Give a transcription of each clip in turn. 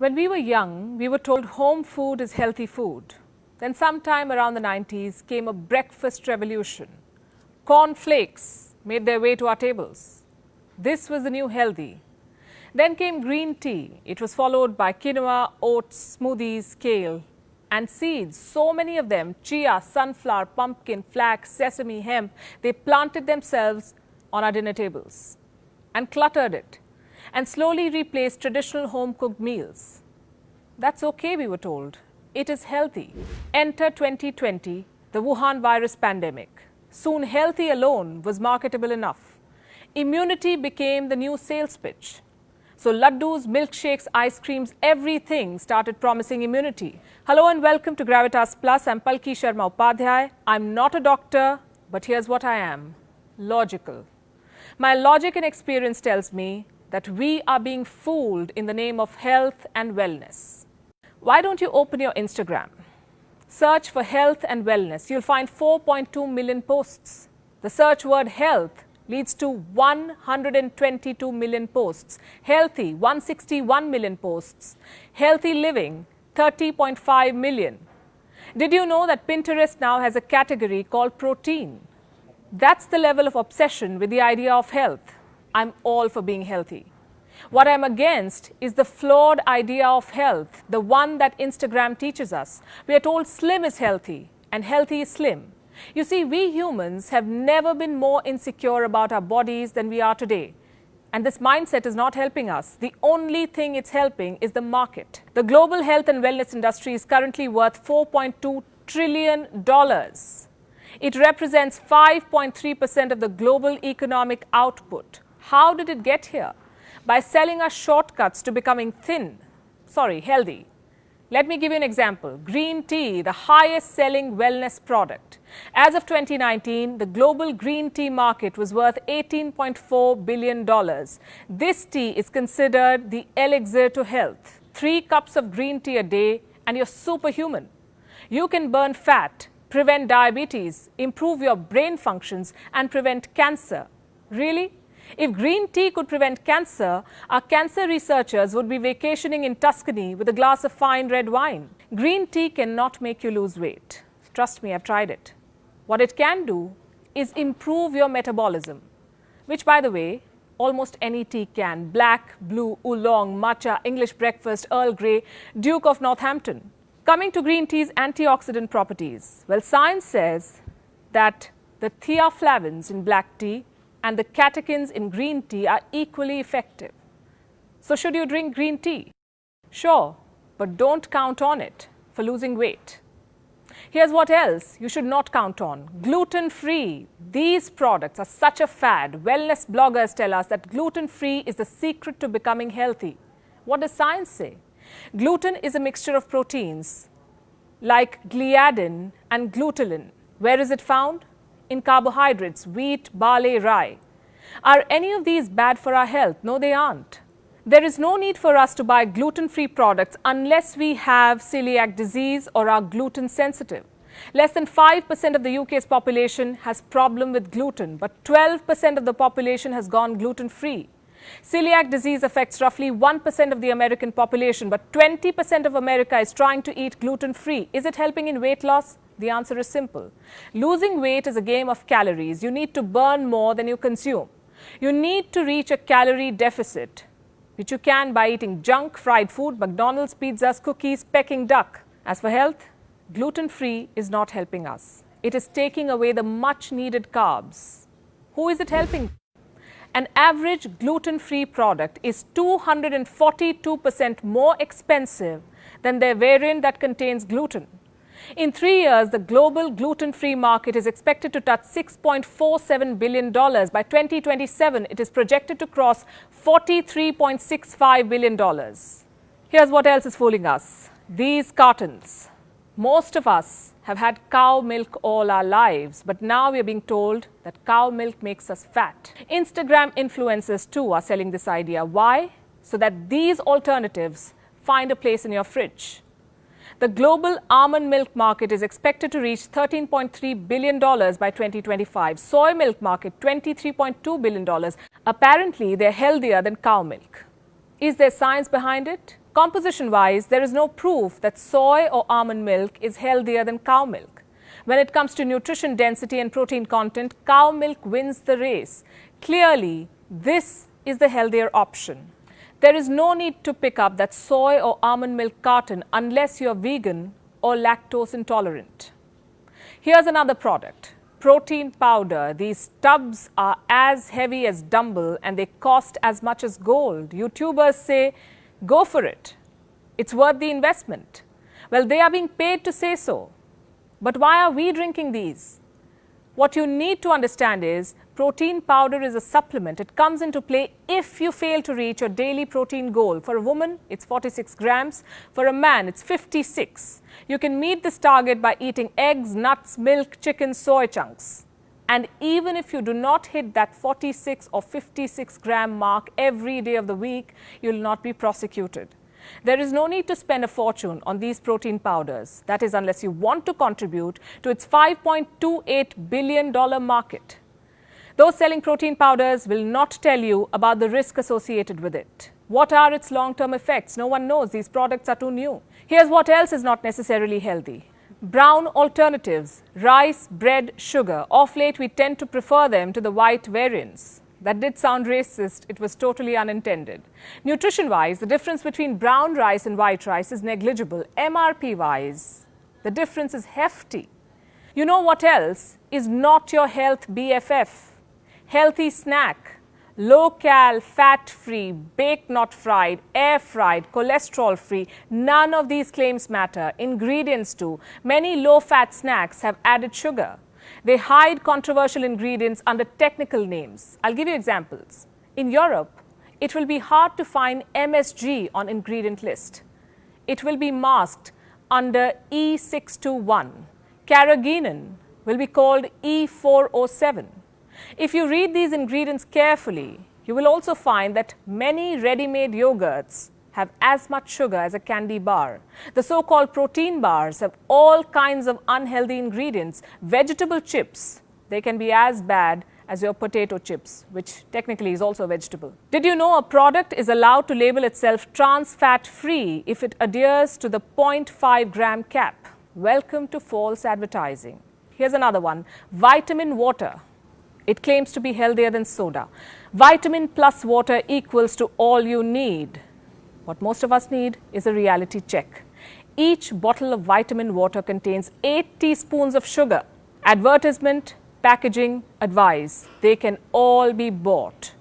When we were young, we were told home food is healthy food. Then sometime around the 90s came a breakfast revolution. Corn flakes made their way to our tables. This was the new healthy. Then came green tea. It was followed by quinoa, oats, smoothies, kale and seeds. So many of them, chia, sunflower, pumpkin, flax, sesame, hemp, they planted themselves on our dinner tables and cluttered it and slowly replaced traditional home-cooked meals. That's okay, we were told. It is healthy. Enter 2020, the Wuhan virus pandemic. Soon healthy alone was marketable enough. Immunity became the new sales pitch. So laddus, milkshakes, ice creams, everything started promising immunity. Hello and welcome to Gravitas Plus. I'm Palki Sharma Upadhyay. I'm not a doctor, but here's what I am. Logical. My logic and experience tells me that we are being fooled in the name of health and wellness. Why don't you open your Instagram? Search for health and wellness. You'll find 4.2 million posts. The search word health leads to 122 million posts. Healthy, 161 million posts. Healthy living, 30.5 million. Did you know that Pinterest now has a category called protein? That's the level of obsession with the idea of health. I'm all for being healthy. What I'm against is the flawed idea of health, the one that Instagram teaches us. We are told slim is healthy and healthy is slim. You see, we humans have never been more insecure about our bodies than we are today. And this mindset is not helping us. The only thing it's helping is the market. The global health and wellness industry is currently worth $4.2 trillion. It represents 5.3% of the global economic output. How did it get here? By selling us shortcuts to becoming healthy. Let me give you an example. Green tea, the highest selling wellness product. As of 2019, the global green tea market was worth $18.4 billion. This tea is considered the elixir to health. 3 cups of green tea a day and you're superhuman. You can burn fat, prevent diabetes, improve your brain functions and prevent cancer. Really? If green tea could prevent cancer, our cancer researchers would be vacationing in Tuscany with a glass of fine red wine. Green tea cannot make you lose weight. Trust me, I've tried it. What it can do is improve your metabolism, which, by the way, almost any tea can. Black, blue, oolong, matcha, English breakfast, Earl Grey, Duke of Northampton. Coming to green tea's antioxidant properties. Well, science says that the theaflavins in black tea and the catechins in green tea are equally effective. So should you drink green tea? Sure, but don't count on it for losing weight. Here's what else you should not count on. Gluten-free. These products are such a fad. Wellness bloggers tell us that gluten-free is the secret to becoming healthy. What does science say? Gluten is a mixture of proteins like gliadin and glutenin. Where is it found? In carbohydrates, wheat, barley, rye. Are any of these bad for our health? No, they aren't. There is no need for us to buy gluten-free products unless we have celiac disease or are gluten sensitive. Less than 5% of the UK's population has problem with gluten, but 12% of the population has gone gluten-free. Celiac disease affects roughly 1% of the American population, but 20% of America is trying to eat gluten-free. Is it helping in weight loss? The answer is simple. Losing weight is a game of calories. You need to burn more than you consume. You need to reach a calorie deficit, which you can by eating junk, fried food, McDonald's, pizzas, cookies, Peking duck. As for health, gluten-free is not helping us. It is taking away the much-needed carbs. Who is it helping? An average gluten-free product is 242% more expensive than their variant that contains gluten. In 3 years, the global gluten-free market is expected to touch $6.47 billion. By 2027, it is projected to cross $43.65 billion. Here's what else is fooling us. These cartons. Most of us have had cow milk all our lives, but now we are being told that cow milk makes us fat. Instagram influencers too are selling this idea. Why? So that these alternatives find a place in your fridge. The global almond milk market is expected to reach $13.3 billion by 2025. Soy milk market, $23.2 billion. Apparently, they're healthier than cow milk. Is there science behind it? Composition-wise, there is no proof that soy or almond milk is healthier than cow milk. When it comes to nutrition density and protein content, cow milk wins the race. Clearly, this is the healthier option. There is no need to pick up that soy or almond milk carton unless you are vegan or lactose intolerant. Here's another product, protein powder. These tubs are as heavy as dumbbell and they cost as much as gold. YouTubers say, go for it. It's worth the investment. Well, they are being paid to say so. But why are we drinking these? What you need to understand is protein powder is a supplement. It comes into play if you fail to reach your daily protein goal. For a woman, it's 46 grams. For a man, it's 56. You can meet this target by eating eggs, nuts, milk, chicken, soy chunks. And even if you do not hit that 46 or 56 gram mark every day of the week, you'll not be prosecuted. There is no need to spend a fortune on these protein powders. That is, unless you want to contribute to its $5.28 billion market. Those selling protein powders will not tell you about the risk associated with it. What are its long-term effects? No one knows. These products are too new. Here's what else is not necessarily healthy. Brown alternatives, rice, bread, sugar. Of late, we tend to prefer them to the white variants. That did sound racist. It was totally unintended. Nutrition-wise, the difference between brown rice and white rice is negligible. MRP-wise, the difference is hefty. You know what else is not your health BFF? Healthy snack, low-cal, fat-free, baked not fried, air-fried, cholesterol-free. None of these claims matter. Ingredients do. Many low-fat snacks have added sugar. They hide controversial ingredients under technical names. I'll give you examples. In Europe, it will be hard to find MSG on ingredient list. It will be masked under E621. Carrageenan will be called E407. If you read these ingredients carefully, you will also find that many ready-made yogurts have as much sugar as a candy bar. The so-called protein bars have all kinds of unhealthy ingredients. Vegetable chips, they can be as bad as your potato chips, which technically is also a vegetable. Did you know a product is allowed to label itself trans fat free if it adheres to the 0.5 gram cap? Welcome to false advertising. Here's another one, vitamin water. It claims to be healthier than soda. Vitamin plus water equals to all you need. What most of us need is a reality check. Each bottle of vitamin water contains 8 teaspoons of sugar. Advertisement, packaging, advice, they can all be bought.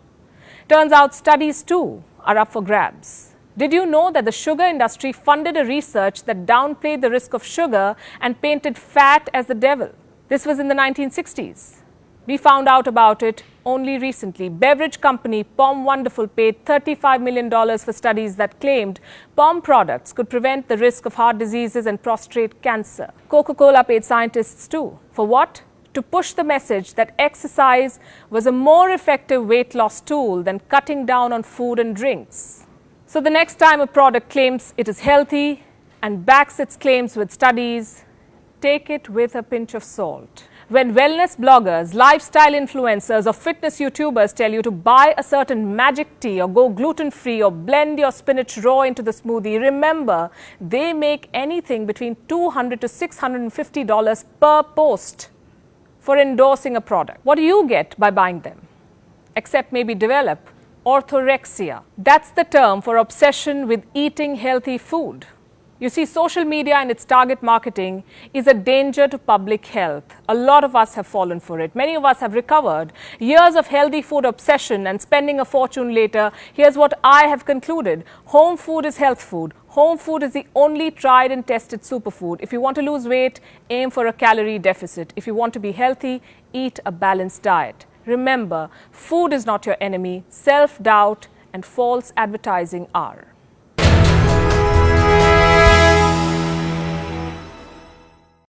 Turns out studies too are up for grabs. Did you know that the sugar industry funded a research that downplayed the risk of sugar and painted fat as the devil? This was in the 1960s. We found out about it only recently. Beverage company POM Wonderful paid $35 million for studies that claimed POM products could prevent the risk of heart diseases and prostate cancer. Coca-Cola paid scientists too. For what? To push the message that exercise was a more effective weight loss tool than cutting down on food and drinks. So the next time a product claims it is healthy and backs its claims with studies, take it with a pinch of salt. When wellness bloggers, lifestyle influencers or fitness YouTubers tell you to buy a certain magic tea or go gluten-free or blend your spinach raw into the smoothie, remember, they make anything between $200 to $650 per post for endorsing a product. What do you get by buying them? Except maybe develop orthorexia. That's the term for obsession with eating healthy food. You see, social media and its target marketing is a danger to public health. A lot of us have fallen for it. Many of us have recovered. Years of healthy food obsession and spending a fortune later, here's what I have concluded. Home food is health food. Home food is the only tried and tested superfood. If you want to lose weight, aim for a calorie deficit. If you want to be healthy, eat a balanced diet. Remember, food is not your enemy. Self-doubt and false advertising are.